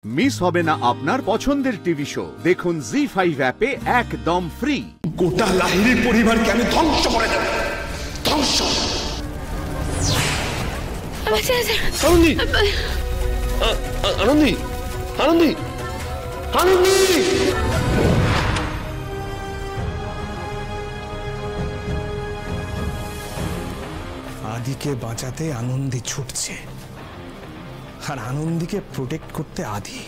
Miss হবে না আপনার পছন্দের টিভি শো। দেখুন জি5 অ্যাপে একদম ফ্রি। গোটা লাহিড়ী পরিবারকে আমি ধ্বংস করে দেব, ধ্বংস। আনন্দী, আনন্দী, আনন্দী, আনন্দী। আদিকে বাঁচাতে আনন্দী ছুটছে, আর আনন্দীকে প্রোটেক্ট করতে আদি।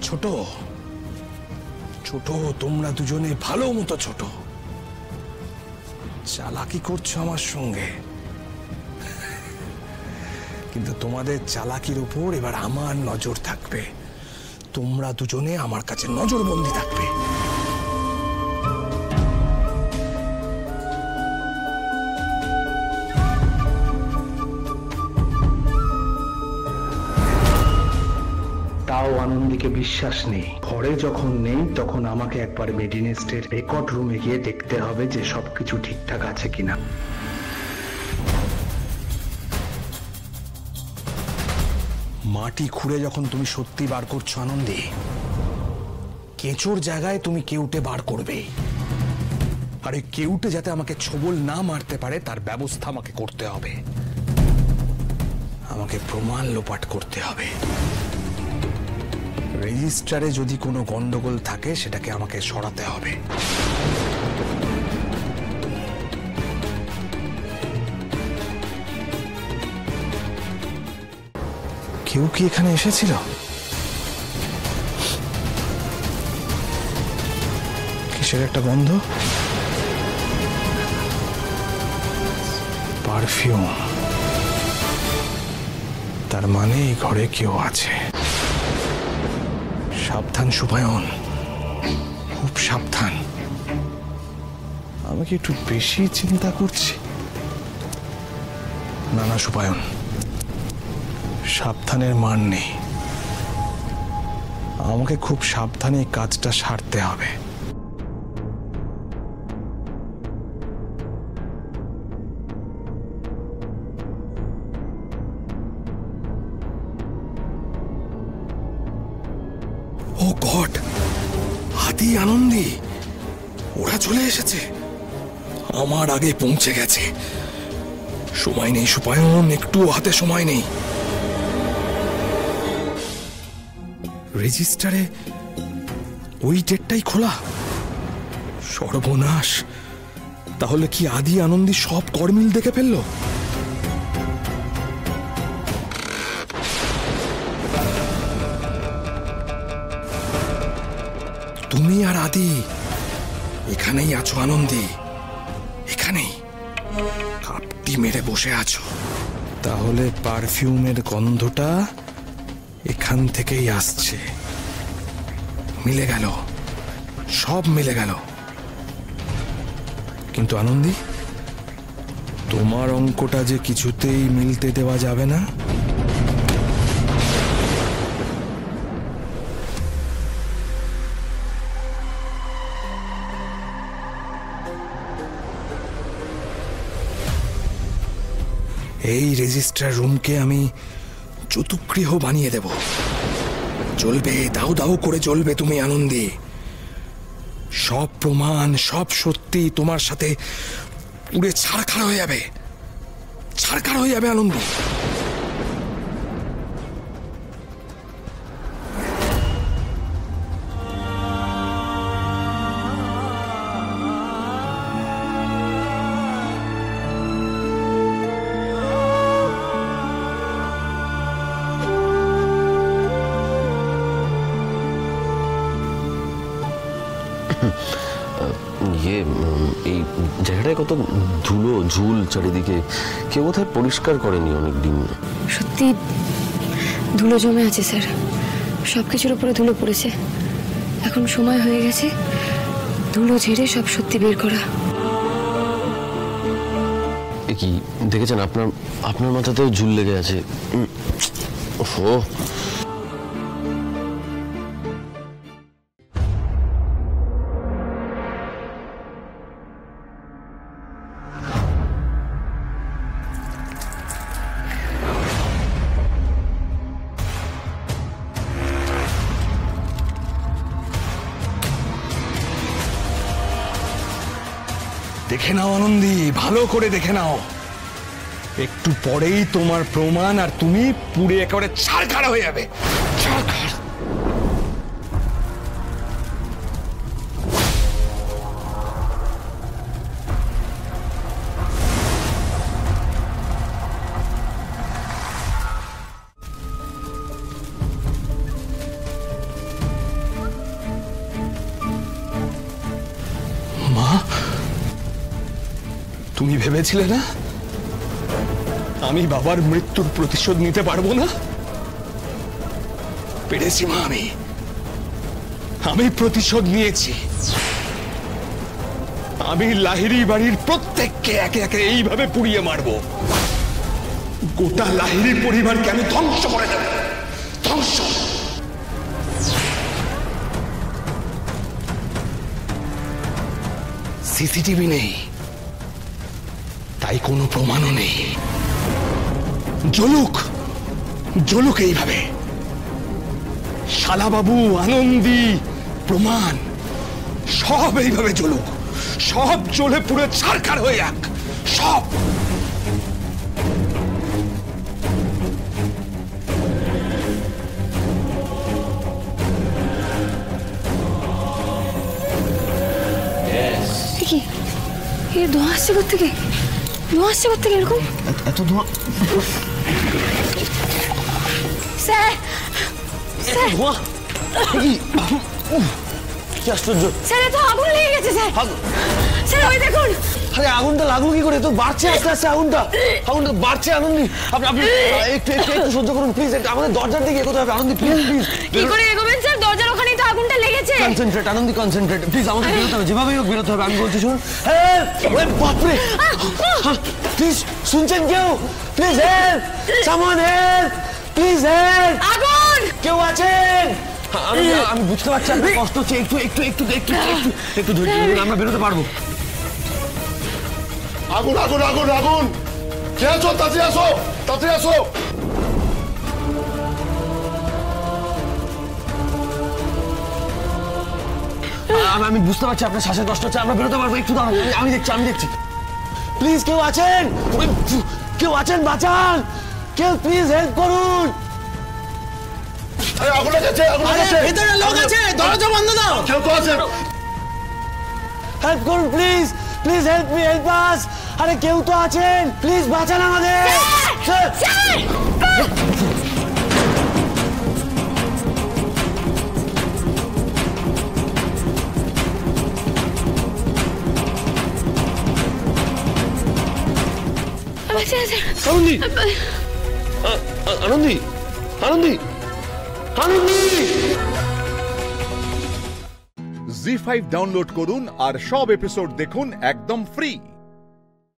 ছোট ছোট তোমরা দুজনে ভালো মতো ছোট, চালাকি করছো আমার সঙ্গে, কিন্তু তোমাদের চালাকির উপর এবার আমার নজর থাকবে। তোমরা দুজনে আমার কাছে নজরবন্দি থাকবে। তাও আনন্দীকে বিশ্বাস নেই। ঘরে যখন নেই তখন আমাকে একবার মেডিনেস্টের রেকর্ড রুমে গিয়ে দেখতে হবে যে সবকিছু ঠিকঠাক আছে কিনা। মাটি খুঁড়ে যখন তুমি সত্যি বার করছো আনন্দী, কেঁচোর জায়গায় তুমি কেউটে বার করবে, আর ওই কেউটে যাতে আমাকে ছোবল না মারতে পারে তার ব্যবস্থা আমাকে করতে হবে। আমাকে প্রমাণ লোপাট করতে হবে। রেজিস্টারে যদি কোনো গন্ডগোল থাকে সেটাকে আমাকে সরাতে হবে। কেউ কি এখানে এসেছিল? কিসের একটা গন্ধ, পারফিউম। তার মানে এই ঘরে কেউ আছে। সাবধান সুপায়ন, খুব সাবধান। আমি কি একটু বেশি চিন্তা করছি? না না সুপায়ন, সাবধানের মান নেই। আমাকে খুব সাবধানে কাজটা সারতে হবে। ও গড, আদি আনন্দী ওরা চলে এসেছে, আমার আগে পৌঁছে গেছে। সময় নেই সুপায়ন, একটু হাতে সময় নেই। রেজিস্টারে ওই ডেটটাই খোলা। সর্বনাশ, তাহলে কি আদি আনন্দী সব গরমিল দেখে ফেলল? তুমি আর আদি এখানেই আছো আনন্দী, এখানেই কাপটি মেরে বসে আছো। তাহলে পারফিউমের গন্ধটা এখান থেকেই আসছে। মিলে গেল, সব মিলে গেল। কিন্তু আনন্দী, তোমার অঙ্কটা যে কিছুতেই মিলতে দেওয়া যাবে না। এই রেজিস্টার রুমকে আমি চতুগৃহ বানিয়ে দেব। জ্বলবে, দাউ দাউ করে জ্বলবে তুমি আনন্দী। সব প্রমাণ, সব সত্যি তোমার সাথে পুড়ে ছারখার হয়ে যাবে, ছারখার হয়ে যাবে আনন্দী। এই জায়গাটায় কত ধুলো ঝুল চারিদিকে, কেউ কোথায় পরিষ্কার করেনি অনেকদিন। সত্যি ধুলো জমে আছে স্যার, সবকিছুর উপরে ধুলো পড়েছে। এখন সময় হয়ে গেছে ধুলো ঝেড়ে সব সত্যি বের করা। কি দেখেছেন? আপনার মাথাতেও ঝুল লেগে আছে। ওহো, দেখে নাও আনন্দী, ভালো করে দেখে নাও। একটু পরেই তোমার প্রমাণ আর তুমি পুড়ে একেবারে ছারখার হয়ে যাবে। ছারখার। মা, তুমি ভেবেছিলে না আমি বাবার মৃত্যুর প্রতিশোধ নিতে পারবো না? পেরেছি মা, আমি প্রতিশোধ নিয়েছি। আমি লাহিড়ী বাড়ির প্রত্যেককে একে একে এইভাবে পুড়িয়ে মারবো। গোটা লাহিড়ী পরিবারকে আমি ধ্বংস করে দেব। ধ্বংস। সিসিটিভি নেই, তাই কোনো প্রমাণও নেই। জ্বলুক, জ্বলুক এইভাবে। শালাবাবু, আনন্দী, প্রমাণ সব এইভাবে জ্বলুক। সব জ্বলে পুরো ছারখার হয়ে যাক। সব। কি এ ধোঁয়া আসছে কোত্থেকে? ধোঁয়া আসছে কোত্থেকে এরকম? এত ধোঁয়া, স্যার, স্যার, ধোঁয়া কি আশ্চর্য! স্যার এত আগুন লেগে গেছে স্যার। স্যার ওই দেখুন। আরে আগুনটা লাগলো কি করে? তো বাড়ছে আস্তে আস্তে আগুনটা বাড়ছে। আনন্দী, আপনি একটু সহ্য করুন প্লিজ। আমাদের দরজার দিকে এগোতে হবে। Anandi please please. কি করে এগোবেন স্যার? দরজার ওখানেই তো আগুনটা লেগেছে। Concentrate Anandi, concentrate please. আমাদের বেরোতে হবে, যেভাবেই হোক বেরোতে হবে। আমি বলছি শুনুন। বাপরে, প্লিজ শুনছেন কেউ? Please help, someone help, please help. আগুন! কেউ আছেন? আমি বুঝতে পারছি আপনার কষ্ট হচ্ছে। একটু একটু একটু একটু একটু ধৈর্য ধরুন, আমরা বেরোতে পারবো। আগুন আগুন আগুন আগুন! কে আছো? তাড়াতাড়ি আসো, তাড়াতাড়ি আসো। আমি বুঝতে পারছি আপনার শ্বাসের কষ্ট হচ্ছে। আমরা বেরোতে পারবো, একটু দাঁড়ান। আমি দেখছি। প্লিজ কেউ আছেন? কেউ আছেন? বাঁচান কেউ, প্লিজ হেল্প করুন। আগুন লেগেছে, আগুন লেগেছে। ভেতরে লোক আছে, দরজা বন্ধ দাও। কেউ তো আছে? হেল্প করুন please, please help me, help us. আরে কেউ তো আছেন, প্লিজ বাঁচান আমাদের। আনন্দী, আনন্দী, আনন্দী, আনন্দী। জি5 ডাউনলোড করুন আর সব এপিসোড দেখুন একদম ফ্রি।